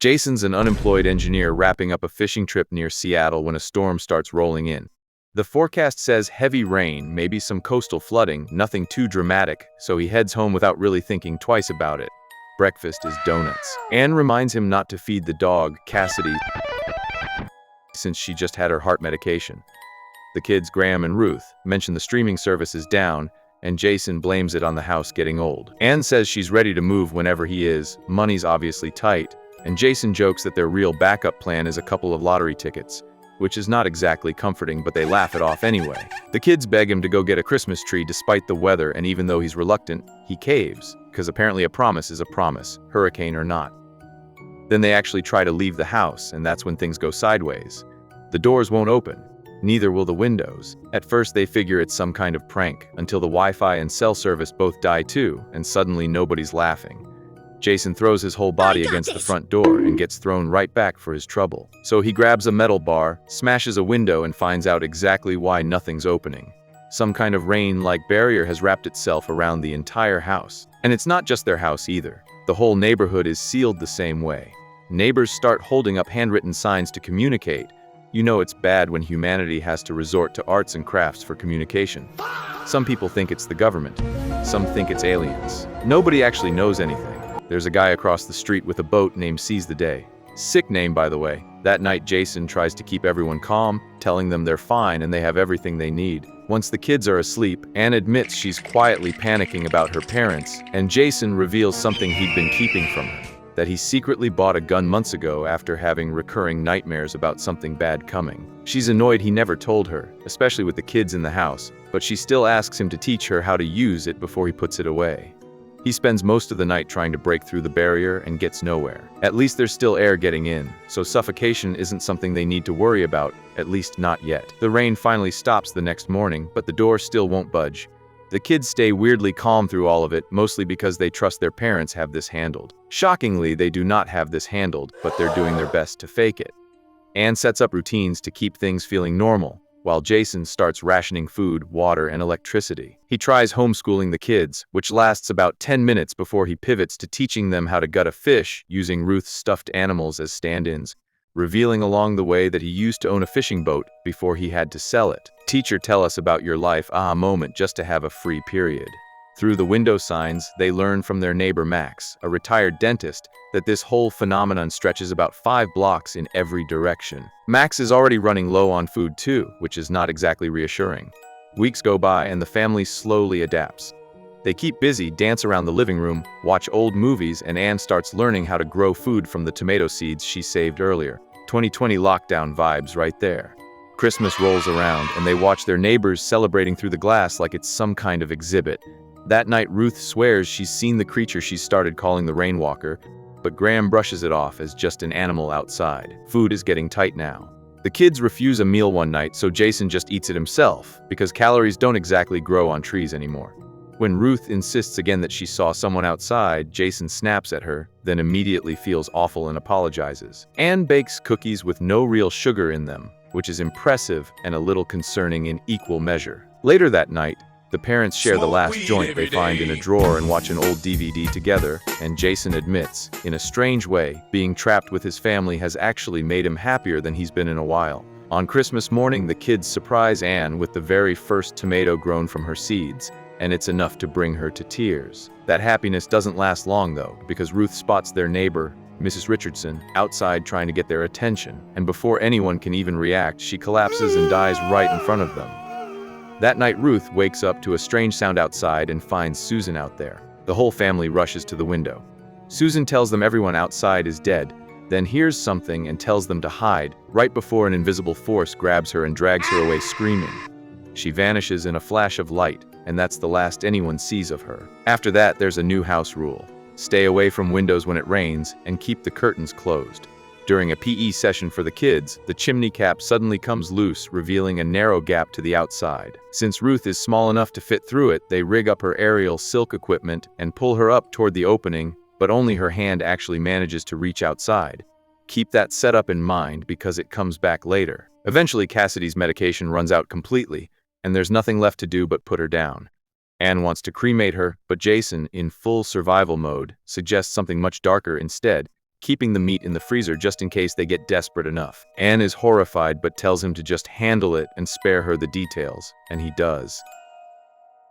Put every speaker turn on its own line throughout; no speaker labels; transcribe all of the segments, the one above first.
Jason's an unemployed engineer wrapping up a fishing trip near Seattle when a storm starts rolling in. The forecast says heavy rain, maybe some coastal flooding, nothing too dramatic, so he heads home without really thinking twice about it. Breakfast is donuts. Anne reminds him not to feed the dog, Cassidy, since she just had her heart medication. The kids, Graham and Ruth, mention the streaming service is down, and Jason blames it on the house getting old. Anne says she's ready to move whenever he is, money's obviously tight, and Jason jokes that their real backup plan is a couple of lottery tickets, which is not exactly comforting, but they laugh it off anyway. The kids beg him to go get a Christmas tree despite the weather, and even though he's reluctant, he caves, because apparently a promise is a promise, hurricane or not. Then they actually try to leave the house, and that's when things go sideways. The doors won't open. Neither will the windows. At first they figure it's some kind of prank, until the Wi-Fi and cell service both die too, and suddenly nobody's laughing. Jason throws his whole body against the front door and gets thrown right back for his trouble. So he grabs a metal bar, smashes a window, and finds out exactly why nothing's opening. Some kind of rain-like barrier has wrapped itself around the entire house. And it's not just their house either. The whole neighborhood is sealed the same way. Neighbors start holding up handwritten signs to communicate. You know it's bad when humanity has to resort to arts and crafts for communication. Some people think it's the government. Some think it's aliens. Nobody actually knows anything. There's a guy across the street with a boat named Seize the Day. Sick name, by the way. That night, Jason tries to keep everyone calm, telling them they're fine and they have everything they need. Once the kids are asleep, Anne admits she's quietly panicking about her parents, and Jason reveals something he'd been keeping from her. That he secretly bought a gun months ago after having recurring nightmares about something bad coming. She's annoyed he never told her, especially with the kids in the house, but she still asks him to teach her how to use it before he puts it away. He spends most of the night trying to break through the barrier and gets nowhere. At least there's still air getting in, so suffocation isn't something they need to worry about, at least not yet. The rain finally stops the next morning, but the door still won't budge. The kids stay weirdly calm through all of it, mostly because they trust their parents have this handled. Shockingly, they do not have this handled, but they're doing their best to fake it. Anne sets up routines to keep things feeling normal, while Jason starts rationing food, water, and electricity. He tries homeschooling the kids, which lasts about 10 minutes before he pivots to teaching them how to gut a fish using Ruth's stuffed animals as stand-ins, revealing along the way that he used to own a fishing boat before he had to sell it. Teacher, tell us about your life, moment just to have a free period. Through the window signs, they learn from their neighbor Max, a retired dentist, that this whole phenomenon stretches about 5 blocks in every direction. Max is already running low on food too, which is not exactly reassuring. Weeks go by and the family slowly adapts. They keep busy, dance around the living room, watch old movies, and Anne starts learning how to grow food from the tomato seeds she saved earlier. 2020 lockdown vibes right there. Christmas rolls around and they watch their neighbors celebrating through the glass like it's some kind of exhibit. That night, Ruth swears she's seen the creature she started calling the Rainwalker, but Graham brushes it off as just an animal outside. Food is getting tight now. The kids refuse a meal one night, so Jason just eats it himself, because calories don't exactly grow on trees anymore. When Ruth insists again that she saw someone outside, Jason snaps at her, then immediately feels awful and apologizes. Anne bakes cookies with no real sugar in them, which is impressive and a little concerning in equal measure. Later that night, the parents share the last joint they find in a drawer and watch an old DVD together, and Jason admits, in a strange way, being trapped with his family has actually made him happier than he's been in a while. On Christmas morning, the kids surprise Anne with the very first tomato grown from her seeds, and it's enough to bring her to tears. That happiness doesn't last long though, because Ruth spots their neighbor, Mrs. Richardson, outside trying to get their attention, and before anyone can even react, she collapses and dies right in front of them. That night, Ruth wakes up to a strange sound outside and finds Susan out there. The whole family rushes to the window. Susan tells them everyone outside is dead, then hears something and tells them to hide, right before an invisible force grabs her and drags her away screaming. She vanishes in a flash of light, and that's the last anyone sees of her. After that, there's a new house rule. Stay away from windows when it rains, and keep the curtains closed. During a PE session for the kids, the chimney cap suddenly comes loose, revealing a narrow gap to the outside. Since Ruth is small enough to fit through it, they rig up her aerial silk equipment and pull her up toward the opening, but only her hand actually manages to reach outside. Keep that setup in mind because it comes back later. Eventually, Cassidy's medication runs out completely, and there's nothing left to do but put her down. Anne wants to cremate her, but Jason, in full survival mode, suggests something much darker instead. keeping the meat in the freezer just in case they get desperate enough. Anne is horrified but tells him to just handle it and spare her the details, and he does.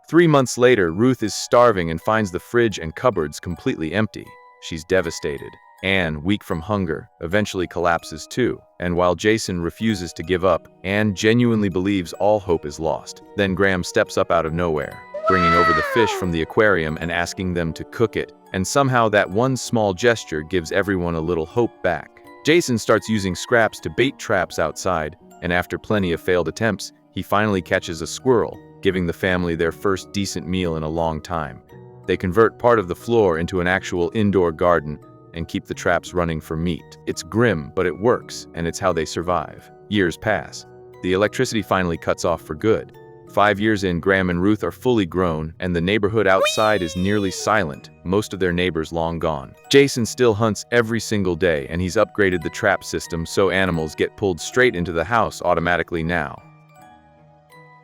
3 months later, Ruth is starving and finds the fridge and cupboards completely empty. She's devastated. Anne, weak from hunger, eventually collapses too, and while Jason refuses to give up, Anne genuinely believes all hope is lost. Then Graham steps up out of nowhere, bringing over the fish from the aquarium and asking them to cook it, and somehow that one small gesture gives everyone a little hope back. Jason starts using scraps to bait traps outside, and after plenty of failed attempts, he finally catches a squirrel, giving the family their first decent meal in a long time. They convert part of the floor into an actual indoor garden and keep the traps running for meat. It's grim, but it works, and it's how they survive. Years pass. The electricity finally cuts off for good. 5 years in, Graham and Ruth are fully grown, and the neighborhood outside is nearly silent, most of their neighbors long gone. Jason still hunts every single day, and he's upgraded the trap system so animals get pulled straight into the house automatically now.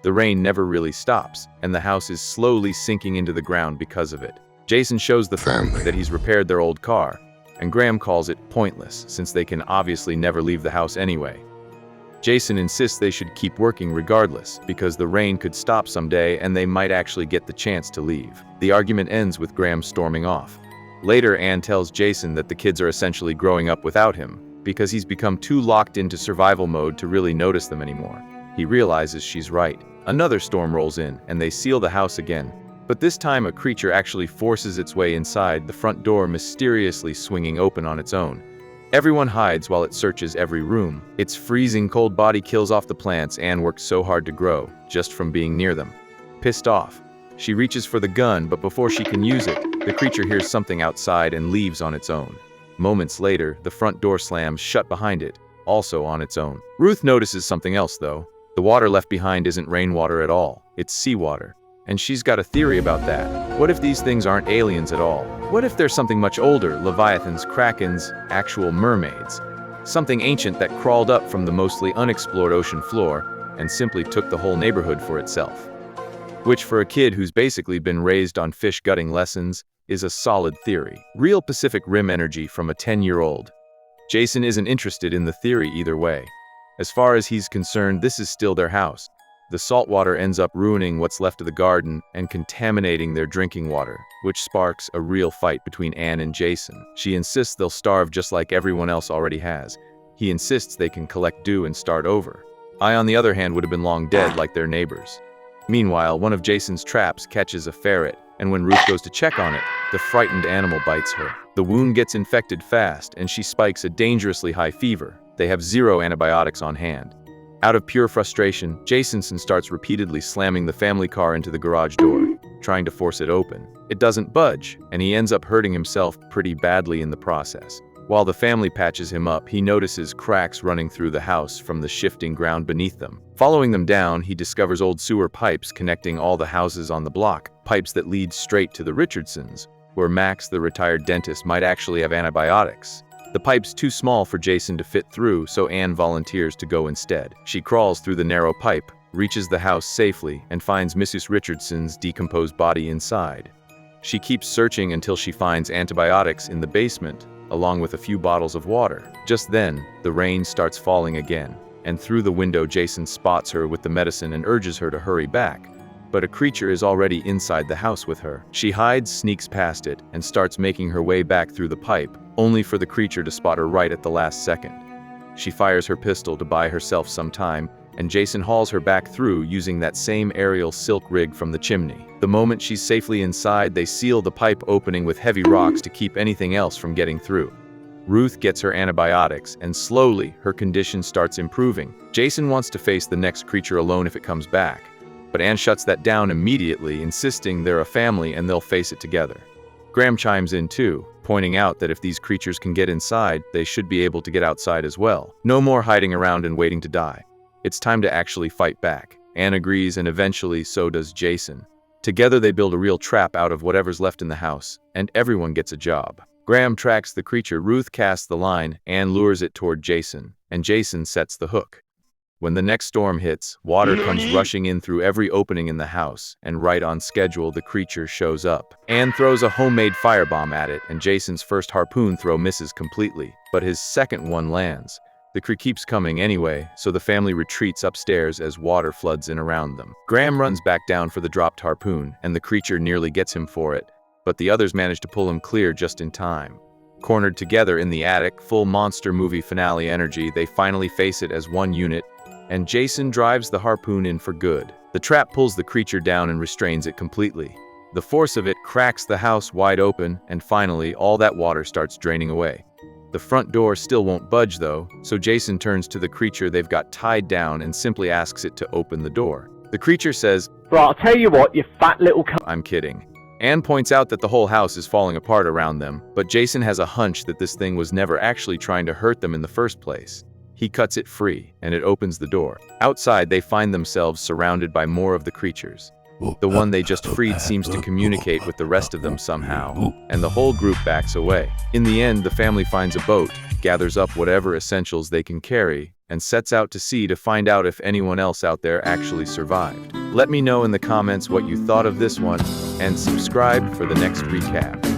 The rain never really stops, and the house is slowly sinking into the ground because of it. Jason shows the family that he's repaired their old car, and Graham calls it pointless since they can obviously never leave the house anyway. Jason insists they should keep working regardless because the rain could stop someday and they might actually get the chance to leave. The argument ends with Graham storming off. Later, Anne tells Jason that the kids are essentially growing up without him because he's become too locked into survival mode to really notice them anymore. He realizes she's right. Another storm rolls in and they seal the house again. But this time a creature actually forces its way inside, the front door mysteriously swinging open on its own. Everyone hides while it searches every room. Its freezing cold body kills off the plants Anne worked so hard to grow, just from being near them. Pissed off, she reaches for the gun, but before she can use it, the creature hears something outside and leaves on its own. Moments later, the front door slams shut behind it, also on its own. Ruth notices something else though. The water left behind isn't rainwater at all, it's seawater. And she's got a theory about that. What if these things aren't aliens at all? What if there's something much older, leviathans, krakens, actual mermaids? Something ancient that crawled up from the mostly unexplored ocean floor and simply took the whole neighborhood for itself. Which for a kid who's basically been raised on fish gutting lessons is a solid theory. Real Pacific Rim energy from a 10-year-old. Jason isn't interested in the theory either way. As far as he's concerned, this is still their house. The salt water ends up ruining what's left of the garden and contaminating their drinking water, which sparks a real fight between Anne and Jason. She insists they'll starve just like everyone else already has. He insists they can collect dew and start over. I, on the other hand, would have been long dead like their neighbors. Meanwhile, one of Jason's traps catches a ferret, and when Ruth goes to check on it, the frightened animal bites her. The wound gets infected fast, and she spikes a dangerously high fever. They have 0 antibiotics on hand. Out of pure frustration, Jason starts repeatedly slamming the family car into the garage door, trying to force it open. It doesn't budge, and he ends up hurting himself pretty badly in the process. While the family patches him up, he notices cracks running through the house from the shifting ground beneath them. Following them down, he discovers old sewer pipes connecting all the houses on the block, pipes that lead straight to the Richardsons, where Max, the retired dentist, might actually have antibiotics. The pipe's too small for Jason to fit through, so Anne volunteers to go instead. She crawls through the narrow pipe, reaches the house safely, and finds Mrs. Richardson's decomposed body inside. She keeps searching until she finds antibiotics in the basement, along with a few bottles of water. Just then, the rain starts falling again, and through the window Jason spots her with the medicine and urges her to hurry back. But a creature is already inside the house with her. She hides, sneaks past it, and starts making her way back through the pipe, only for the creature to spot her right at the last second. She fires her pistol to buy herself some time, and Jason hauls her back through using that same aerial silk rig from the chimney. The moment she's safely inside, they seal the pipe opening with heavy rocks to keep anything else from getting through. Ruth gets her antibiotics, and slowly, her condition starts improving. Jason wants to face the next creature alone if it comes back. But Anne shuts that down immediately, insisting they're a family and they'll face it together. Graham chimes in too, pointing out that if these creatures can get inside, they should be able to get outside as well. No more hiding around and waiting to die. It's time to actually fight back. Anne agrees, and eventually so does Jason. Together they build a real trap out of whatever's left in the house, and everyone gets a job. Graham tracks the creature, Ruth casts the line, Anne lures it toward Jason, and Jason sets the hook. When the next storm hits, water comes rushing in through every opening in the house, and right on schedule, the creature shows up. Anne throws a homemade firebomb at it, and Jason's first harpoon throw misses completely, but his second one lands. The creature keeps coming anyway, so the family retreats upstairs as water floods in around them. Graham runs back down for the dropped harpoon, and the creature nearly gets him for it, but the others manage to pull him clear just in time. Cornered together in the attic, full monster movie finale energy, they finally face it as one unit, and Jason drives the harpoon in for good. The trap pulls the creature down and restrains it completely. The force of it cracks the house wide open, and finally, all that water starts draining away. The front door still won't budge though, so Jason turns to the creature they've got tied down and simply asks it to open the door. The creature says,
"Right, I'll tell you what, you fat little
I'm kidding." Anne points out that the whole house is falling apart around them, but Jason has a hunch that this thing was never actually trying to hurt them in the first place. He cuts it free, and it opens the door. Outside, they find themselves surrounded by more of the creatures. The one they just freed seems to communicate with the rest of them somehow, and the whole group backs away. In the end, the family finds a boat, gathers up whatever essentials they can carry, and sets out to sea to find out if anyone else out there actually survived. Let me know in the comments what you thought of this one, and subscribe for the next recap.